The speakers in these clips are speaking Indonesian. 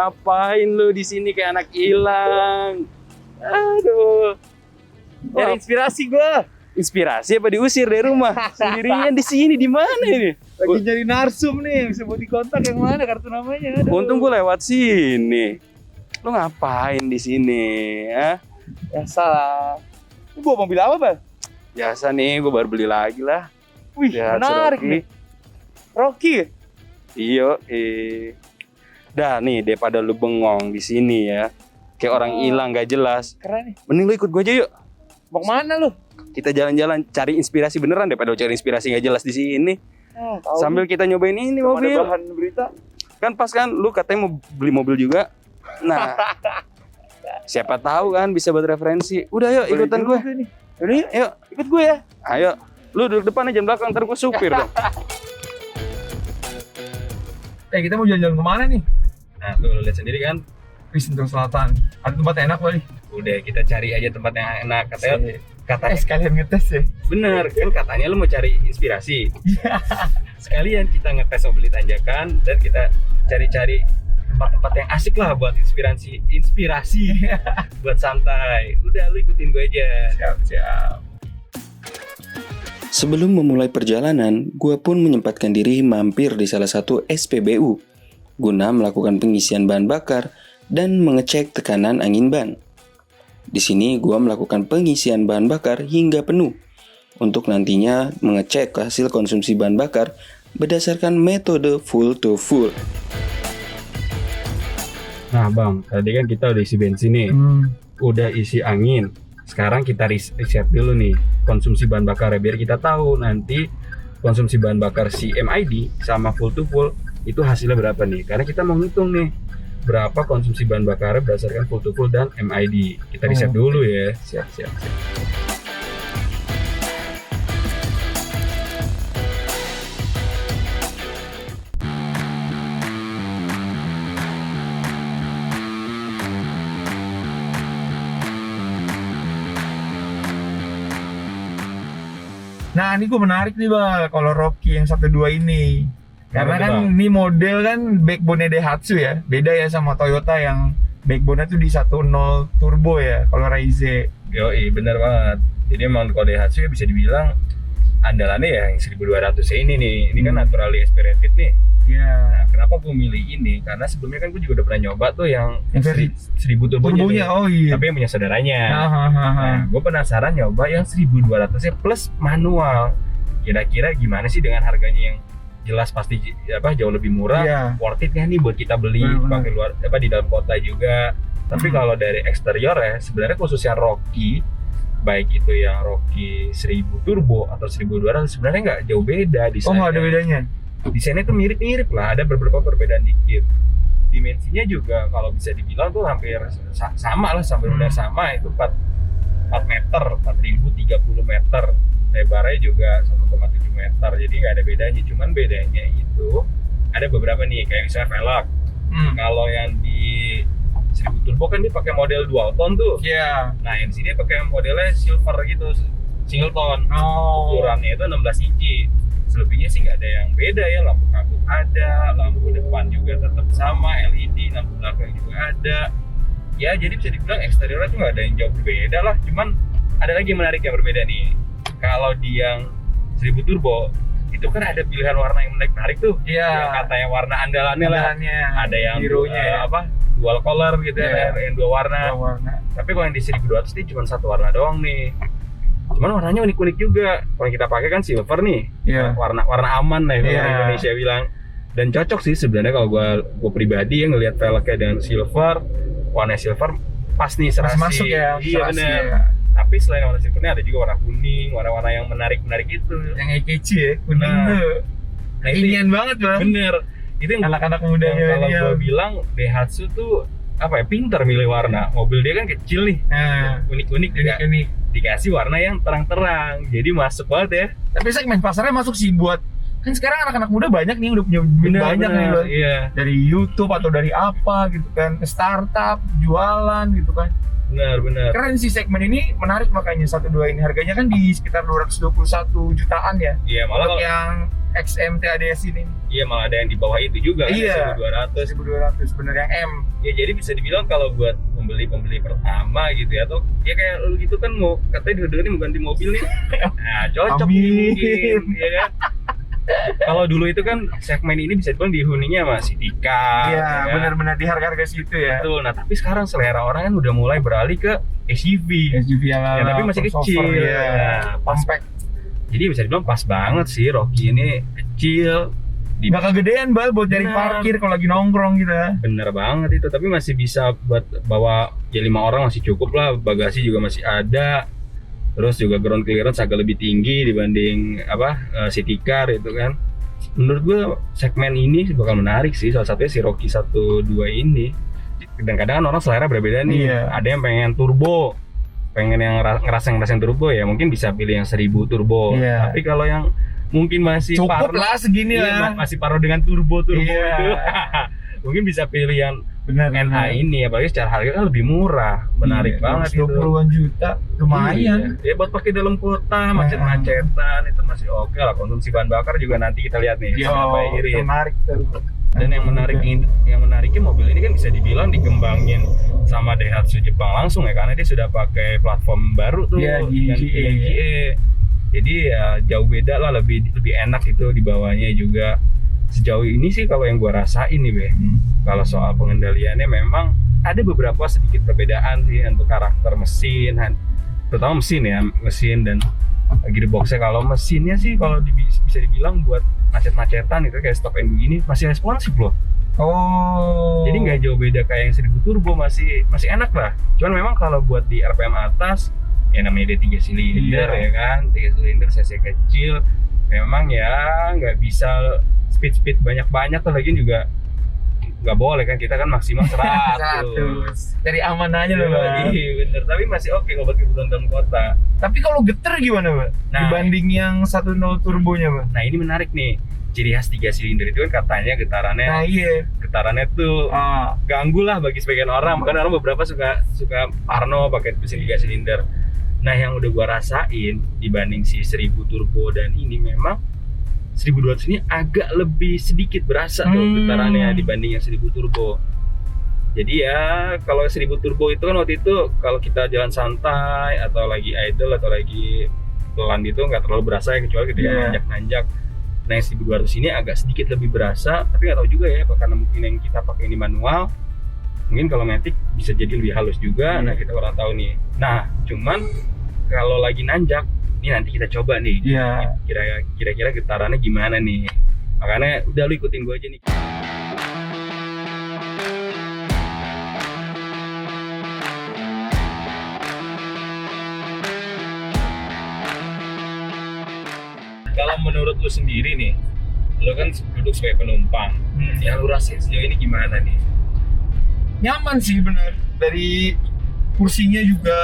ngapain lu di sini kayak anak hilang? Aduh. Nyari inspirasi gua. Inspirasi apa diusir dari rumah? Sendirian di sini di mana ini? Lagi nyari narsum nih, bisa buat dikontak yang mana kartu namanya. Aduh. Untung gua lewat sini. Lu ngapain di sini? Ya? Ya salah. Lu bawa mobil apa, Bang? Biasa nih, gua baru beli lagi lah. Wih, Ya, menarik nih. Rocky. Iyo, dah nih daripada lu bengong di sini ya, kayak orang hilang gak jelas. Keren nih. Mending lu ikut gua aja yuk. Mau kemana lu? Kita jalan-jalan cari inspirasi beneran daripada lu cari inspirasi gak jelas di sini. Sambil kita nyobain ini mobil. Ada bahan berita. Kan pas kan lu katanya mau beli mobil juga. Nah, siapa tahu kan bisa buat referensi. Udah yuk ikutan gue. Udah yuk, ikut gue ya. Ayo, lu duduk depan aja belakang, ntar gue supir dong. Kita mau jalan-jalan kemana nih? Nah, tuh lu lihat sendiri kan. Di Sentul Selatan. Ada tempat enak kali. Udah kita cari aja tempat yang enak. Katanya sekalian ngetes ya. bener kan, katanya lu mau cari inspirasi. Sekalian kita ngetes mobil tanjakan dan kita cari-cari tempat-tempat yang asik lah buat inspirasi buat santai. Udah lu ikutin gue aja. Siap. Sebelum memulai perjalanan, gue pun menyempatkan diri mampir di salah satu SPBU guna melakukan pengisian bahan bakar dan mengecek tekanan angin ban. Di sini gue melakukan pengisian bahan bakar hingga penuh untuk nantinya mengecek hasil konsumsi bahan bakar berdasarkan metode full to full. Nah bang, tadi kan kita udah isi bensin nih, udah isi angin. Sekarang kita riset dulu nih konsumsi bahan bakar biar kita tahu nanti konsumsi bahan bakar si MID sama full to full itu hasilnya berapa nih. Karena kita mau ngitung nih berapa konsumsi bahan bakar berdasarkan full to full dan MID. Kita riset dulu ya. Siap. Nah, ini gue menarik nih, Bang, kalau Rocky yang 12 ini. Karena Kenapa, kan Bang? ini model kan backbone Daihatsu ya. Beda ya sama Toyota yang backbone-nya tuh di 1.0 turbo ya, kalau Raize. Yoi, bener banget. Jadi emang kalau Daihatsu ya bisa dibilang andalannya ya yang 1200 ini nih. Ini kan naturally aspirated nih. Ya. Nah, kenapa gue milih ini? Karena sebelumnya kan gue juga udah pernah nyoba tuh yang Yang 1000 turbonya. Turbonya, tuh. oh iya. Tapi yang punya saudaranya. Nah, Nah, gue penasaran nyoba yang 1200-nya plus manual. Kira-kira gimana sih dengan harganya yang jelas pasti jauh lebih murah, Iya. worth it nggak nih buat kita beli Benar. pakai luar di dalam kota juga. Tapi kalau dari eksterior ya sebenarnya khususnya Rocky, baik itu yang Rocky 1000 turbo atau 1200 sebenarnya nggak jauh beda Oh, desainnya. nggak ada bedanya. Desainnya tuh mirip-mirip lah, ada beberapa perbedaan dikit. Dimensinya juga kalau bisa dibilang tuh hampir sama lah, benar sama, itu 4 meter, 4030 meter. Lebarnya juga 1,7 meter, jadi nggak ada bedanya. Cuman bedanya itu ada beberapa nih, kayak misalnya velg. Kalau yang di 1000 turbo kan dia pakai model dual tone tuh. Iya. Nah yang di sini pakai modelnya silver gitu, single tone. Oh. Ukurannya itu 16 inci. Selebihnya sih nggak ada yang beda ya, lampu kabut ada, lampu depan juga tetap sama, LED, lampu belakang juga ada. Ya jadi bisa dibilang eksteriornya tuh nggak ada yang jauh berbeda lah. Cuman ada lagi yang menarik yang berbeda nih. Kalau di yang 1000 turbo itu kan ada pilihan warna yang menarik tuh. Iya. Yang katanya warna andalannya lah. Ada yang birunya ya. dual color gitu ya, yang dua warna. Warna. Tapi kalau yang di 1200 ini cuma satu warna doang nih. Cuman warnanya unik-unik juga. Kalau yang kita pakai kan silver nih. Iya. Warna aman lah itu Iya. orang Indonesia bilang. Dan cocok sih sebenarnya kalau gue pribadi yang ngelihat velgnya dengan silver, warna silver pas nih serasi. Masuk ya. Iya serasi benar. ya. Tapi selain warna silvernya ada juga warna kuning, warna-warna yang menarik-menarik itu. Yang kece ya, kuning Nah. tuh. Nah, itu Inian banget, Bang. bener. Itu yang Anak-anak muda kalau milenial. gue bilang Daihatsu tuh apa ya, pintar milih warna. Mobil dia kan kecil nih, Nah, unik-unik juga. ini. Dikasih warna yang terang-terang, jadi masuk banget ya. Tapi segmen pasarnya masuk sih buat, kan sekarang anak-anak muda banyak nih udah punya duit banyak nih, Bang. Iya. Dari YouTube atau dari apa gitu kan, startup, jualan gitu kan. Benar. Keren sih segmen ini, menarik makanya 12 ini harganya kan di sekitar 221 jutaan ya. Iya, malah Untuk yang XMT ADS ini. iya malah ada yang di bawah itu juga kan, Iya. 1.200. 1200 bener yang M. Ya jadi bisa dibilang kalau buat pembeli pertama gitu ya, atau ya kayak lu gitu kan mau katanya dua-duanya mau ganti mobil nih. Nah, cocok nih Amin. mungkin, ya kan? Kalau dulu itu kan segmen ini bisa dibilang dihuninya sama City Car. Iya, ya kan? benar-benar di harga-harga situ ya. Betul. Nah, tapi sekarang selera orang kan udah mulai beralih ke SUV. SUV ala Ya, tapi masih kecil. ya. Nah, Compact. Jadi bisa dibilang pas banget sih Rocky ini kecil. Nggak kegedean Bal buat cari Benar. parkir kalau lagi nongkrong gitu ya. Bener banget itu, tapi masih bisa buat bawa ya 5 orang masih cukup lah, bagasi juga masih ada. Terus juga ground clearance agak lebih tinggi dibanding city car itu kan. Menurut gue segmen ini bakal menarik sih, salah satunya si Rocky 1.2 ini. Dan kadang orang selera berbeda nih. Iya. Ada yang pengen turbo, pengen yang ngerasain turbo ya mungkin bisa pilih yang 1000 turbo. Iya. Tapi kalau yang mungkin masih Cukup lah segini iya, lah. masih paruh dengan turbo Iya. itu. Mungkin bisa pilih yang Benar. NA ini, apalagi secara harga kan lebih murah, menarik banget itu. 20-an juta, lumayan. Iya. Ya buat pakai dalam kota, macet-macetan itu masih oke lah. Konsumsi bahan bakar juga nanti kita lihat nih Yo, siapa yang irit. menarik tuh. Dan yang menariknya mobil ini kan bisa dibilang dikembangin sama Daihatsu Jepang langsung ya, karena dia sudah pakai platform baru tuh Iya, yang GE. Jadi ya jauh beda lah, lebih enak itu di bawahnya juga. Sejauh ini sih kalau yang gua rasain nih Be, kalau soal pengendaliannya memang ada beberapa sedikit perbedaan sih untuk karakter mesin, terutama mesin dan gearboxnya. Kalau mesinnya sih kalau bisa dibilang buat macet-macetan itu kayak stop and go gini masih responsif loh. Oh. Jadi nggak jauh beda kayak yang 1000 turbo, masih enak lah. Cuman memang kalau buat di RPM atas ya namanya dia 3 silinder ya kan, 3 silinder cc kecil, memang ya nggak bisa speed banyak tuh, lagi juga nggak boleh kan, kita kan maksimal 100. Dari aman aja loh, Bang. Iya bener, tapi masih oke kalau buat kebutuhan dalam kota. Tapi kalau geter gimana, Bang? Nah, dibanding yang 1.0 turbonya, Bang. Nah ini menarik nih, ciri khas 3 silinder itu kan katanya Nah, iya. getarannya tuh ganggu lah bagi sebagian orang, bahkan orang beberapa suka parno pakai mesin 3 silinder. Nah yang udah gua rasain dibanding si 1000 turbo dan ini memang 1200 ini agak lebih sedikit berasa tuh getarannya dibanding yang 1000 turbo. Jadi ya kalau 1000 turbo itu kan waktu itu kalau kita jalan santai atau lagi idle atau lagi pelan gitu nggak terlalu berasa ya, kecuali ketika nanjak-nanjak. Nah yang 1200 ini agak sedikit lebih berasa, tapi nggak tahu juga ya karena mungkin yang kita pakai ini manual, mungkin kalau matic bisa jadi lebih halus juga. Nah kita kurang tahu nih. Nah cuman kalau lagi nanjak ini nanti kita coba nih, kira-kira getarannya gimana nih. Makanya udah lu ikutin gue aja nih. Kalau menurut lu sendiri nih, lu kan duduk sebagai penumpang, yang lu rasain sejauh ini gimana nih? Nyaman sih bener. Dari kursinya juga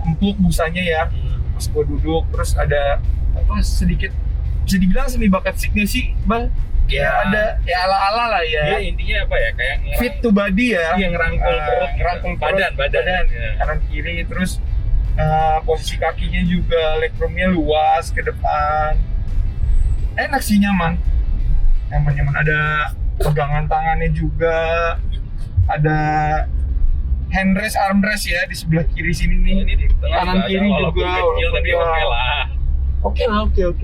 empuk busanya ya. Pas gue duduk terus ada sedikit bisa dibilang semi bucket seat sih, Bang. Ya ada ya ala-ala lah ya. Dia intinya apa ya, kayak fit to body ya. Yang ngerangkul perut, ngerangkul badan. Ya. Kanan kiri, terus posisi kakinya juga legroomnya luas ke depan. Enak sih, nyaman. Ada pegangan tangannya juga, ada handrest, armrest ya di sebelah kiri sini nih. Ini di tengah kanan kiri juga kecil, tapi oke lah. Oke.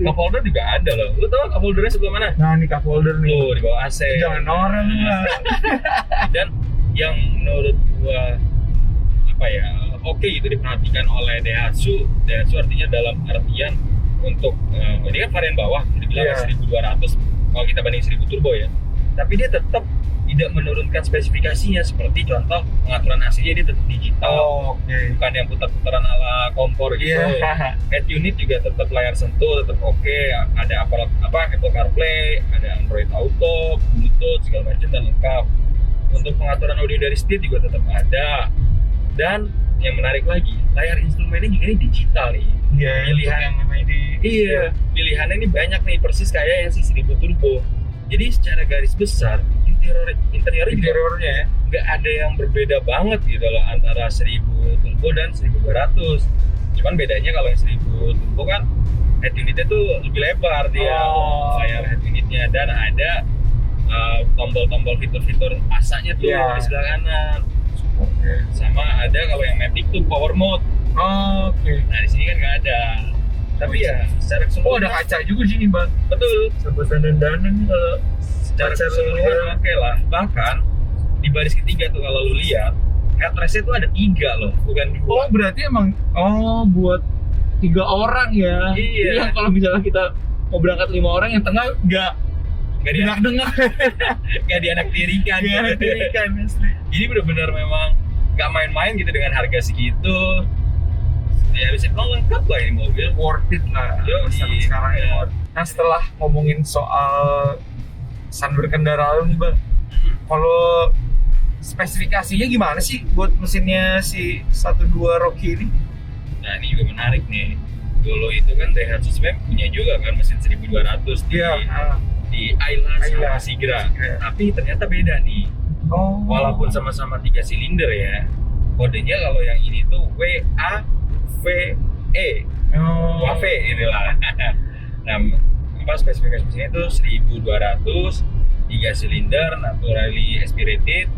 Cup holder juga ada loh. Lu tau cup holdernya sebelah mana? Nah, ini cup holder nih. Tuh di bawah AC. Jangan norak lu lah. Dan yang menurut gua oke itu diperhatikan oleh Daihatsu artinya dalam artian untuk ini kan varian bawah dibilang 1200 kalau kita banding 1000 turbo ya, tapi dia tetap tidak menurunkan spesifikasinya, seperti contoh pengaturan AC-nya dia tetap digital, bukan yang putar-putaran ala kompor gitu. Head unit juga tetap layar sentuh, tetap oke. Ada Apple CarPlay, ada Android Auto, Bluetooth segala macam dan lengkap. Untuk pengaturan audio dari setir juga tetap ada. Dan yang menarik lagi, layar instrumennya juga ini digital nih. Pilihannya ini banyak nih, persis kayak yang si 1000 turbo. Jadi secara garis besar interiornya nggak ada yang berbeda banget gitu loh antara 1000 dan 1200. Cuman bedanya kalau yang 1000 turbo kan head unitnya tuh lebih lebar dia, layar head unitnya, dan ada tombol-tombol fitur-fitur asanya tuh Iya. di sebelah kanan. Oke. Sama ada kalau yang Matic tuh power mode. Oke. Nah di sini kan nggak ada. Tapi ya secara Oh, keseluruhan ada kaca juga sini, Bang. betul. Sobat dandan kalau Secara kaca keseluruhan lu- oke lah. Bahkan di baris ketiga tuh kalau lu lihat headrestnya tuh ada 3 loh, bukan 2. Oh, berarti emang buat 3 orang ya. Iya. Jadi yang kalau misalnya kita mau berangkat 5 orang, yang tengah nggak Nggak dia dengar. nggak dianak tirikan. Nggak dirikan, asli. Jadi benar-benar memang nggak main-main gitu dengan harga segitu. Ya bisa bilang lengkap lah ini mobil. Worth it lah. Yo, pesan iya. sekarang ini. Nah, setelah ngomongin soal kesan berkendara lu nih, Bang. Kalau spesifikasinya gimana sih buat mesinnya si 12 Rocky ini? Nah ini juga menarik nih. Dulu itu kan Daihatsu sebenarnya punya juga kan mesin 1200 di Ayla sama Ayla. Sigra. Tapi ternyata beda nih. Oh. Walaupun sama-sama 3 silinder ya. Kodenya kalau yang ini tuh WAVE. WAVE inilah. Nah, apa spesifikasi mesinnya itu 1200, 3 silinder, naturally aspirated.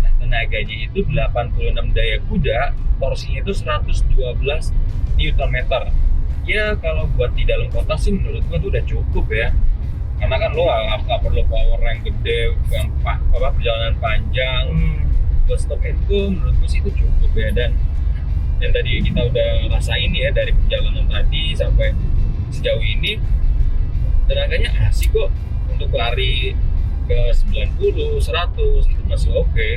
Nah, tenaganya itu 86 daya kuda, torsinya itu 112 Nm. Ya kalau buat di dalam kota sih menurut gua tuh udah cukup ya. Karena kan lo nggak perlu power yang gede, yang perjalanan panjang. Buat stop and go menurut gua sih itu cukup ya. Dan tadi kita udah rasain ya dari perjalanan tadi sampai sejauh ini, tenaganya asik kok untuk lari ke 90, 100 itu masih oke,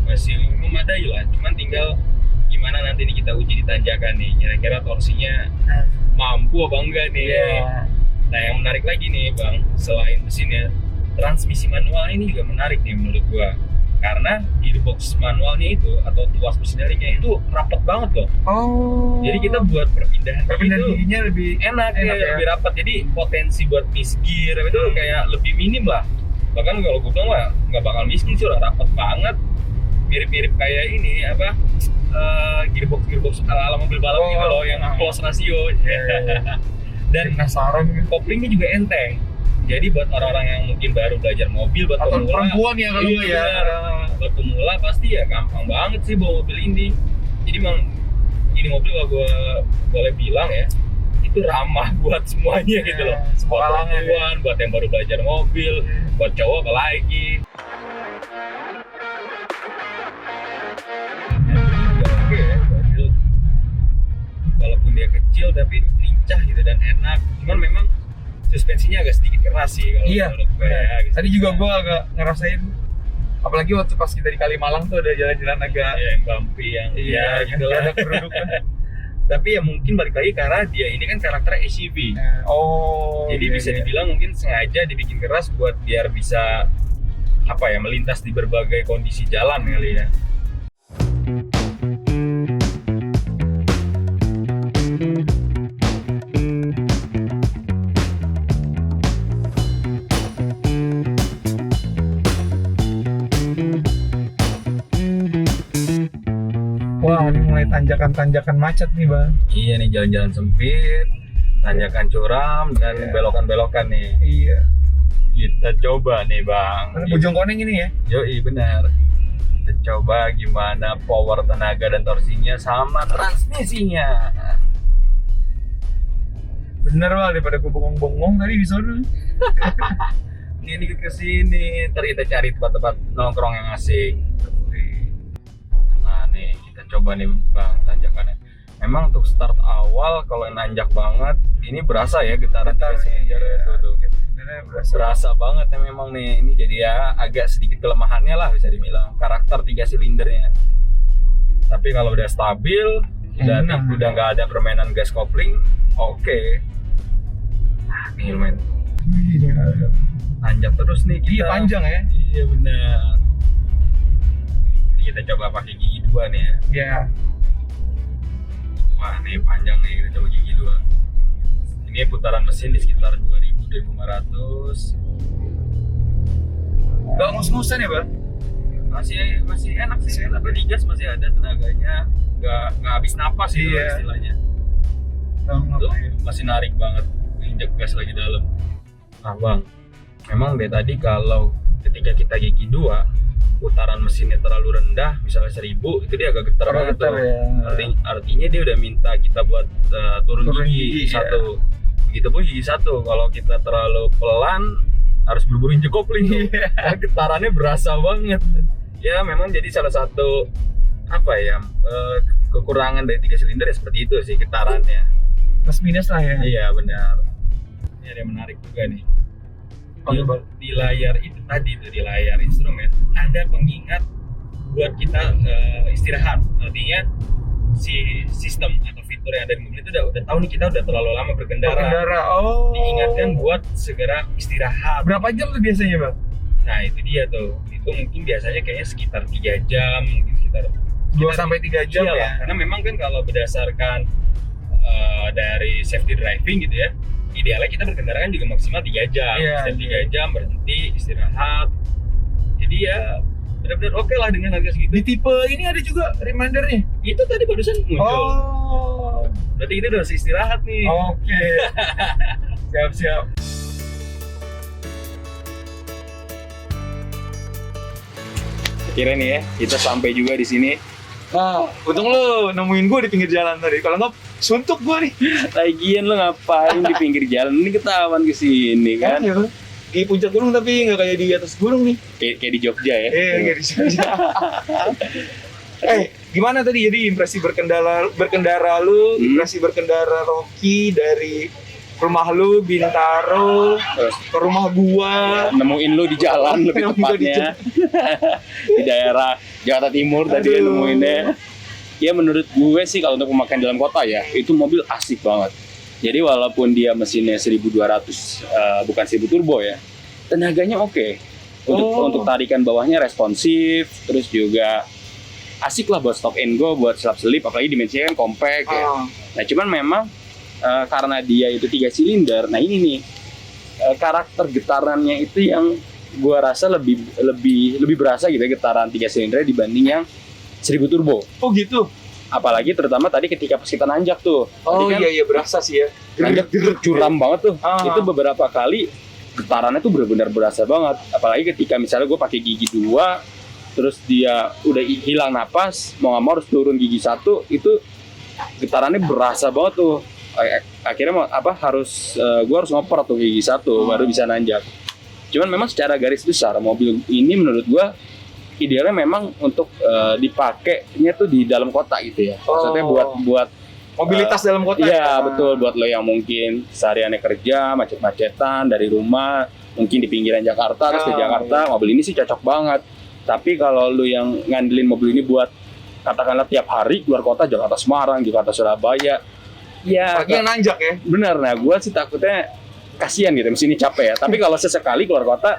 masih memadai lah. Cuman tinggal gimana nanti nih kita uji di tanjakan nih, kira-kira torsinya mampu apa enggak nih. Iya. Nah yang menarik lagi nih Bang, selain mesinnya, transmisi manual ini juga menarik nih menurut gua. Karena gearbox manualnya itu atau tuas mesinnya itu rapet banget loh. Oh. Jadi kita buat perpindahan itu giginya lebih enak Enak ya, ya. lebih rapat. Jadi potensi buat misgear itu kayak lebih minim lah. Bahkan kalau gue bilang mah nggak bakal misgear sih, udah rapat banget. Mirip-mirip kayak ini apa gearbox ala mobil balap gitu loh, yang close ratio. Dan penasaran koplingnya juga enteng. Jadi buat orang-orang yang mungkin baru belajar mobil, buat atau pemula, perempuan ya kalau iya, ya. benar. Buat pemula pasti ya gampang banget sih bawa mobil ini. Jadi memang ini mobil kalau gue boleh bilang ya, itu ramah buat semuanya gitu loh. Semua Buat kalangan ya. perempuan, buat yang baru belajar mobil, buat cowok apalagi. Oke ya, mobil walaupun dia kecil tapi lincah gitu dan enak. Cuman memang suspensinya agak sedikit keras sih kalau Iya. menurut gue ya. Gitu. Tadi juga gue agak ngerasain, apalagi waktu pas kita di Kalimalang tuh ada jalan-jalan agak Ya, yang bumpy yang iya ya, gitu lah. ada kerudukan. Tapi ya mungkin balik lagi karena dia ini kan karakter SUV. Oh. Jadi iya, bisa iya. dibilang mungkin sengaja dibikin keras buat biar bisa apa ya, melintas di berbagai kondisi jalan kali ya. Wah, ini mulai tanjakan-tanjakan macet nih, Bang. Iya nih, jalan-jalan sempit, tanjakan curam dan Iya. belokan-belokan nih. Iya. Kita coba nih Bang. Bojongkoneng ini ya. Yoi, benar. Kita coba gimana power tenaga dan torsinya sama transmisinya. Bener Bang, daripada gue bongong-bongong tadi di sana. Ini dikit ke sini, ntar kita cari tempat-tempat nongkrong yang asik. Nah nih, kita coba nih Bang tanjakannya. Memang untuk start awal kalau nanjak banget, ini berasa ya getaran Getar, silinder iya. tuh. Bener berasa. Berasa banget ya memang nih. Ini jadi ya agak sedikit kelemahannya lah bisa dibilang, karakter 3 silindernya. Tapi kalau udah stabil, Enak. udah nggak ada permainan gas kopling, oke. Nah, nih lumayan Ini ada. nanjak terus nih kita. Iya panjang ya. Iya benar. Ini kita coba pakai gigi 2 nih ya. Iya. Wah nih panjang nih, kita coba gigi 2. Ini putaran mesin di sekitar 2000-2500. Gak ngus-ngusan ya Bang? Masih enak sih, tapi digas masih ada tenaganya. Nggak habis napas gitu Iya. istilahnya. Banget, Itu ya. masih narik banget, injek gas lagi dalam. Nah bang, memang dari tadi kalau ketika kita gigi 2 putaran mesinnya terlalu rendah, misalnya 1000, itu dia agak getar banget Getar, tuh. ya. Artinya dia udah minta kita buat turun Turun gigi, gigi, satu. Begitupun gigi 1, kalau kita terlalu pelan harus buru-buru injek kopling tuh. Iya. Karena getarannya berasa banget. Ya memang jadi salah satu apa ya kekurangan dari 3 silinder ya seperti itu sih getarannya. Plus minus lah ya. Iya benar. Ini ada yang menarik juga nih. Di layar itu tadi tuh, di layar instrumen ada pengingat buat kita istirahat. Artinya si sistem atau fitur yang ada di mobil itu udah tahu nih kita udah terlalu lama berkendara. Oh. Diingatkan buat segera istirahat. Berapa jam tuh biasanya, Bang? Nah itu dia tuh. Itu mungkin biasanya kayaknya sekitar 3 jam, mungkin sekitar 2 sampai 3 jam iyalah, ya. karena memang kan kalau berdasarkan dari safety driving gitu ya, idealnya kita berkendara kan juga maksimal 3 jam. Iya, Setiap iya. 3 jam berhenti, istirahat. Jadi ya benar-benar oke lah dengan harga segitu. Di tipe ini ada juga remindernya. Itu tadi barusan muncul. Oh. Berarti kita udah harus istirahat nih. Oke. Siap-siap. Kira nih ya, kita sampai juga di sini. Nah, untung lu nemuin gue di pinggir jalan tadi. Kalau nggak, suntuk gue nih. Lagian lo ngapain di pinggir jalan? Ini ketahuan ke sini kan. ya. Di puncak gunung tapi nggak kayak di atas gunung nih. Kayak di Jogja ya. Kayak di sini. Gimana tadi jadi impresi berkendara lu, impresi berkendara Rocky dari rumah lu Bintaro Terus ke rumah gua. nemuin lu di jalan lebih Nemuin gua di tepatnya di daerah Jakarta Timur tadi ya Aduh. nemuinnya. Ya menurut gue sih kalau untuk pemakaian dalam kota ya itu mobil asik banget. Jadi walaupun dia mesinnya 1200 bukan 1000 turbo ya, tenaganya oke. Untuk tarikan bawahnya responsif, terus juga asik lah buat stop and go, buat selap-selip, apalagi dimensinya kan compact ya. Nah cuman memang karena dia itu 3 silinder, nah ini nih karakter getarannya itu yang gua rasa lebih berasa gitu ya, getaran 3 silinder dibanding yang 1000 turbo. Oh gitu. Apalagi terutama tadi ketika pas kita nanjak tuh. Oh Tadi kan iya berasa sih ya. nanjak curam banget tuh. Ah. Itu beberapa kali getarannya tuh benar-benar berasa banget. Apalagi ketika misalnya gue pakai gigi 2 terus dia udah hilang napas, mau nggak mau harus turun gigi 1, itu getarannya berasa banget tuh. Akhirnya gue harus ngoper tuh gigi 1 baru bisa nanjak. Cuman memang secara garis besar mobil ini menurut gue idealnya memang untuk dipakainya tuh di dalam kota gitu ya. Maksudnya buat mobilitas dalam kota. iya betul, buat lo yang mungkin sehariannya kerja macet-macetan dari rumah, mungkin di pinggiran Jakarta terus ke Jakarta, mobil ini sih cocok banget. Tapi kalau lo yang ngandelin mobil ini buat katakanlah tiap hari keluar kota, Jakarta Semarang, Jakarta Surabaya, ya Lagi yang nanjak ya. benar. Nah gue sih takutnya kasihan gitu mesinnya capek ya. Tapi kalau sesekali keluar kota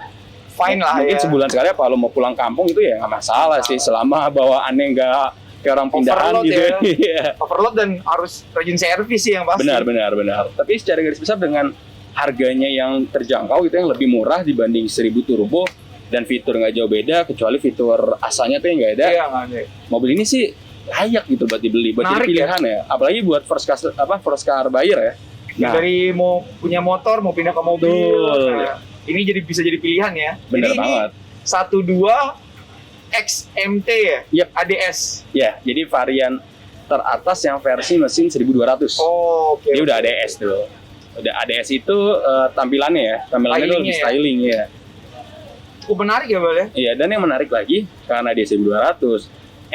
Fine lah mungkin ya. sebulan sekali apa lo mau pulang kampung itu ya nggak masalah sih, selama bawaannya nggak kayak orang pindahan Overload gitu ya. Iya. Overload dan harus rajin servis sih yang pasti. benar. Tapi secara garis besar dengan harganya yang terjangkau itu yang lebih murah dibanding 1000 turbo dan fitur nggak jauh beda, kecuali fitur asanya tuh yang nggak ada. Iya nggak ada. Mobil ini sih layak gitu buat dibeli, buat jadi Menarik pilihan ya. Apalagi buat first car buyer ya. Nah, Dari mau punya motor mau pindah ke mobil. Betul. Nah, ini bisa jadi pilihan ya. bener Jadi banget. Ini 12 XMT ya. Yep. ADS. Ya, jadi varian teratas yang versi mesin 1200. Oh, oke. Dia udah ADS tuh. Udah ADS itu tampilannya ya. Tampilannya tuh lebih styling ya. Cukup menarik ya, Bal ya. Iya, dan yang menarik lagi karena dia 1200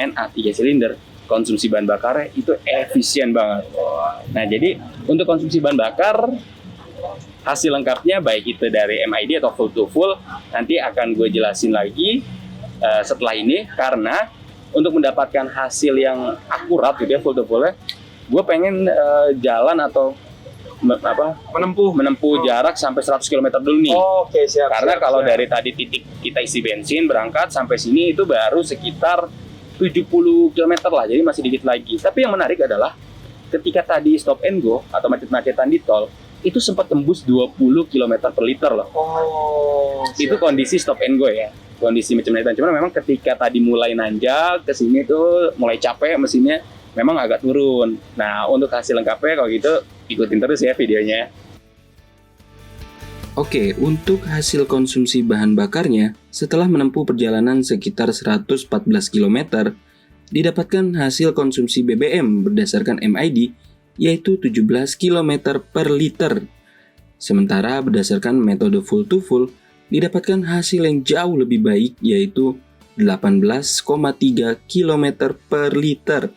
NA 3 silinder, konsumsi bahan bakarnya itu efisien banget. Nah, jadi untuk konsumsi bahan bakar hasil lengkapnya baik itu dari MID atau full to full nanti akan gue jelasin lagi setelah ini, karena untuk mendapatkan hasil yang akurat gitu ya full to fullnya, gue pengen jalan atau menempuh jarak sampai 100 km dulu nih. Oke, siap. Karena siap, kalau siap. dari tadi titik kita isi bensin berangkat sampai sini itu baru sekitar 70 km lah, jadi masih dikit lagi. Tapi yang menarik adalah ketika tadi stop and go atau macet-macetan di tol itu sempat tembus 20 km per liter loh. Oh, Itu siap. kondisi stop and go ya, kondisi macam-macam. Cuma memang ketika tadi mulai nanjak ke sini tuh mulai capek mesinnya, memang agak turun. Nah, untuk hasil lengkapnya kalau gitu ikutin terus ya videonya. Oke, untuk hasil konsumsi bahan bakarnya, setelah menempuh perjalanan sekitar 114 km, didapatkan hasil konsumsi BBM berdasarkan MID, yaitu 17 km per liter. Sementara berdasarkan metode full to full, didapatkan hasil yang jauh lebih baik, yaitu 18,3 km per liter.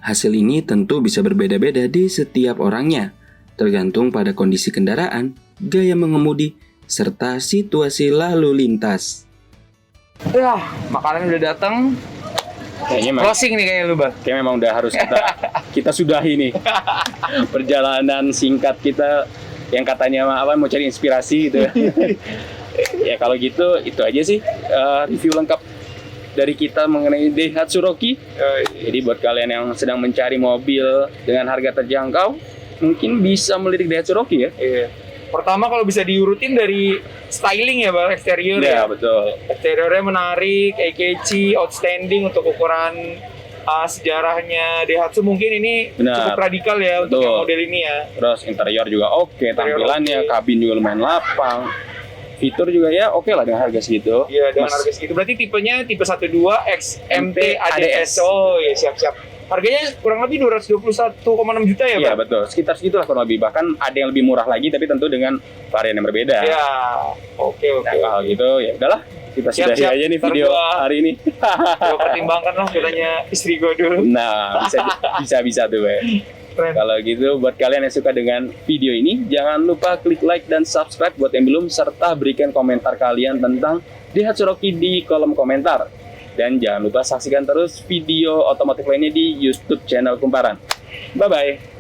Hasil ini tentu bisa berbeda-beda di setiap orangnya, tergantung pada kondisi kendaraan, gaya mengemudi, serta situasi lalu lintas. Ya, makanan udah datang. Kayaknya Closing nih kayaknya lu, Bang. kayak memang udah harus kita sudahi nih perjalanan singkat kita yang katanya mau cari inspirasi gitu. Ya kalau gitu itu aja sih review lengkap dari kita mengenai Daihatsu Rocky. Jadi buat kalian yang sedang mencari mobil dengan harga terjangkau, mungkin bisa melirik Daihatsu Rocky ya. Iya. Pertama kalau bisa diurutin dari styling ya, Bang, eksterior Ya ya. betul. Eksteriornya menarik, eye-catchy, outstanding untuk ukuran sejarahnya Daihatsu. Mungkin ini Benar. cukup radikal ya untuk Betul. yang model ini ya. Terus interior juga oke, Interior tampilannya, oke. kabin juga lumayan lapang. Fitur juga ya oke lah dengan harga segitu. Iya, dengan Mas- harga segitu. Berarti tipenya tipe 12 XMT ADS. ADS. Oh, iya, siap-siap. Harganya kurang lebih 221,6 juta ya, Iya Bang? betul, sekitar segitulah kurang lebih. Bahkan ada yang lebih murah lagi, tapi tentu dengan varian yang berbeda. Ya, oke. Nah kalau gitu ya udahlah, kita Siap, sudahi siap. aja nih Ntar video gua- hari ini. Coba pertimbangkan lah katanya istri gue dulu. Nah bisa tuh Be. Keren. Kalau gitu buat kalian yang suka dengan video ini, jangan lupa klik like dan subscribe buat yang belum, serta berikan komentar kalian tentang Daihatsu Rocky di kolom komentar. Dan jangan lupa saksikan terus video otomotif lainnya di YouTube channel Kumparan. Bye bye.